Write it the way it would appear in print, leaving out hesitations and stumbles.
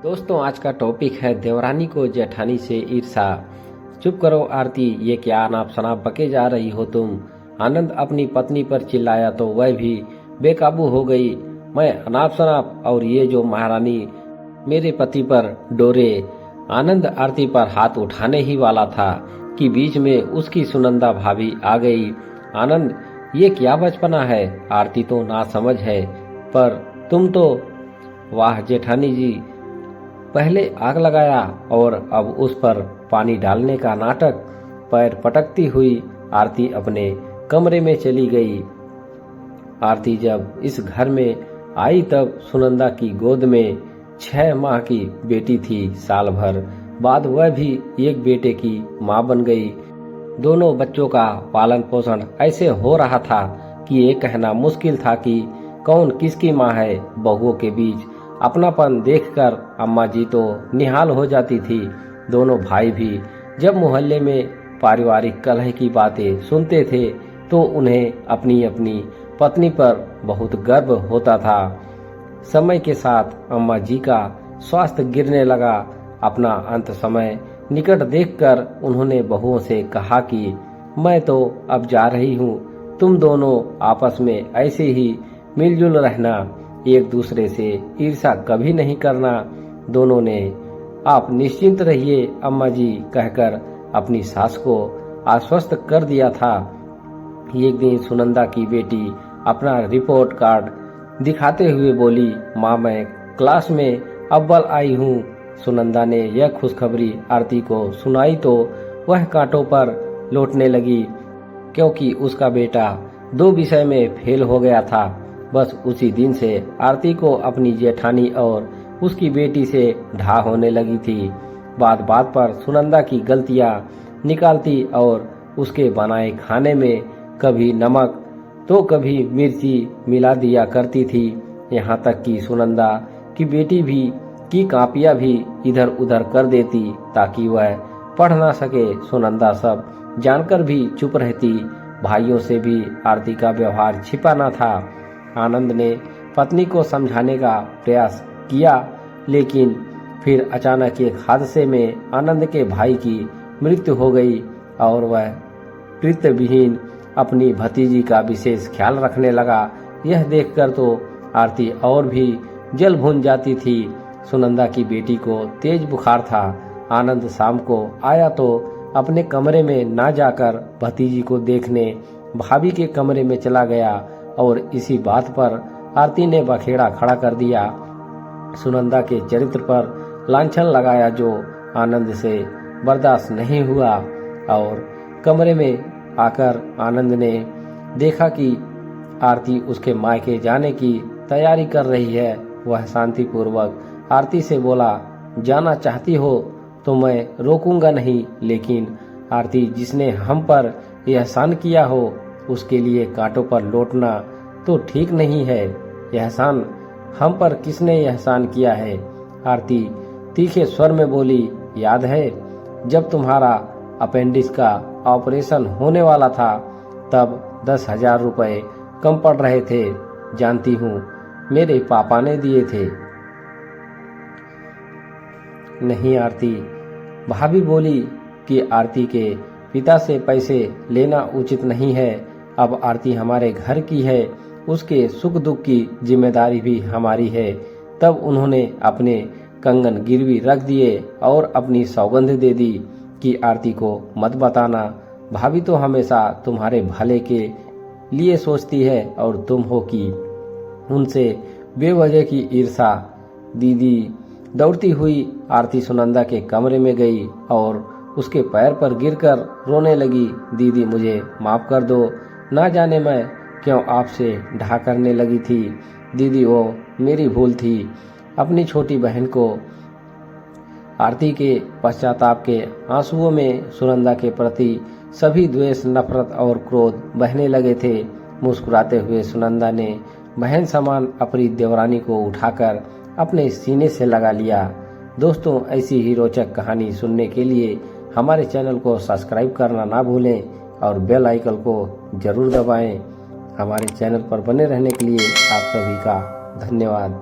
दोस्तों आज का टॉपिक है देवरानी को जेठानी से ईर्षा। चुप करो आरती, ये क्या अनाप शनाप बके जा रही हो तुम। आनंद अपनी पत्नी पर चिल्लाया तो वह भी बेकाबू हो गई। मैं अनाप शनाप और ये जो महारानी मेरे पति पर डोरे। आनंद आरती पर हाथ उठाने ही वाला था कि बीच में उसकी सुनंदा भाभी आ गई। आनंद, ये क्या बचपना है। आरती तो ना समझ है, पर तुम तो वाह जेठानी जी, पहले आग लगाया और अब उस पर पानी डालने का नाटक। पैर पटकती हुई आरती अपने कमरे में चली गई। आरती जब इस घर में आई तब सुनंदा की गोद में 6 माह की बेटी थी। साल भर बाद वह भी एक बेटे की मां बन गई। दोनों बच्चों का पालन पोषण ऐसे हो रहा था कि ये कहना मुश्किल था कि कौन किसकी मां है। बहुओं के बीच अपनापन देखकर अम्मा जी तो निहाल हो जाती थी। दोनों भाई भी जब मोहल्ले में पारिवारिक कलह की बातें सुनते थे तो उन्हें अपनी अपनी पत्नी पर बहुत गर्व होता था। समय के साथ अम्मा जी का स्वास्थ्य गिरने लगा। अपना अंत समय निकट देखकर उन्होंने बहुओं से कहा कि मैं तो अब जा रही हूँ, तुम दोनों आपस में ऐसे ही मिलजुल रहना, एक दूसरे से ईर्ष्या कभी नहीं करना। दोनों ने आप निश्चिंत रहिए अम्मा जी कहकर अपनी सास को आश्वस्त कर दिया था। एक दिन सुनंदा की बेटी अपना रिपोर्ट कार्ड दिखाते हुए बोली, माँ मैं क्लास में अव्वल आई हूँ। सुनंदा ने यह खुशखबरी आरती को सुनाई तो वह कांटों पर लौटने लगी, क्योंकि उसका बेटा 2 विषय में फेल हो गया था। बस उसी दिन से आरती को अपनी जेठानी और उसकी बेटी से ढा होने लगी थी। बात बात पर सुनंदा की गलतियां निकालती और उसके बनाए खाने में कभी नमक तो कभी मिर्ची मिला दिया करती थी। यहाँ तक कि सुनंदा की बेटी भी की कापियां भी इधर उधर कर देती ताकि वह पढ़ ना सके। सुनंदा सब जानकर भी चुप रहती। भाइयों से भी आरती का व्यवहार छिपा न था। आनंद ने पत्नी को समझाने का प्रयास किया, लेकिन फिर अचानक एक हादसे में आनंद के भाई की मृत्यु हो गई और वह कृत्यविहीन अपनी भतीजी का विशेष ख्याल रखने लगा। यह देखकर तो आरती और भी जल भून जाती थी। सुनंदा की बेटी को तेज बुखार था। आनंद शाम को आया तो अपने कमरे में ना जाकर भतीजी को देखने भाभी के कमरे में चला गया और इसी बात पर आरती ने बखेड़ा खड़ा कर दिया। सुनंदा के चरित्र पर लांछन लगाया जो आनंद से बर्दाश्त नहीं हुआ और कमरे में आकर आनंद ने देखा कि आरती उसके मायके जाने की तैयारी कर रही है। वह शांतिपूर्वक आरती से बोला, जाना चाहती हो तो मैं रोकूंगा नहीं, लेकिन आरती जिसने हम पर एहसान किया हो उसके लिए कांटों पर लौटना तो ठीक नहीं है। एहसान हम पर किसने एहसान किया है। आरती तीखे स्वर में बोली, याद है जब तुम्हारा अपेंडिक्स का ऑपरेशन होने वाला था तब 10,000 रुपए कम पड़ रहे थे। जानती हूँ मेरे पापा ने दिए थे। नहीं आरती, भाभी बोली कि आरती के पिता से पैसे लेना उचित नहीं है। अब आरती हमारे घर की है, उसके सुख दुख की जिम्मेदारी भी हमारी है। तब उन्होंने अपने कंगन गिरवी रख दिए और अपनी सौगंध दे दी कि आरती को मत बताना। भाभी तो हमेशा तुम्हारे भले के लिए सोचती है और तुम हो कि उनसे बेवजह की ईर्षा। दीदी दौड़ती हुई आरती सुनंदा के कमरे में गई और उसके पैर पर गिरकर रोने लगी। दीदी मुझे माफ कर दो, ना जाने मैं क्यों आपसे ढा करने लगी थी। दीदी वो मेरी भूल थी। अपनी छोटी बहन को आरती के पश्चाताप के आंसुओं में सुनंदा के प्रति सभी द्वेष, नफरत और क्रोध बहने लगे थे। मुस्कुराते हुए सुनंदा ने बहन समान अपनी देवरानी को उठाकर अपने सीने से लगा लिया। दोस्तों ऐसी ही रोचक कहानी सुनने के लिए हमारे चैनल को सब्सक्राइब करना ना भूलें और बेल आइकन को जरूर दबाएं। हमारे चैनल पर बने रहने के लिए आप सभी का धन्यवाद।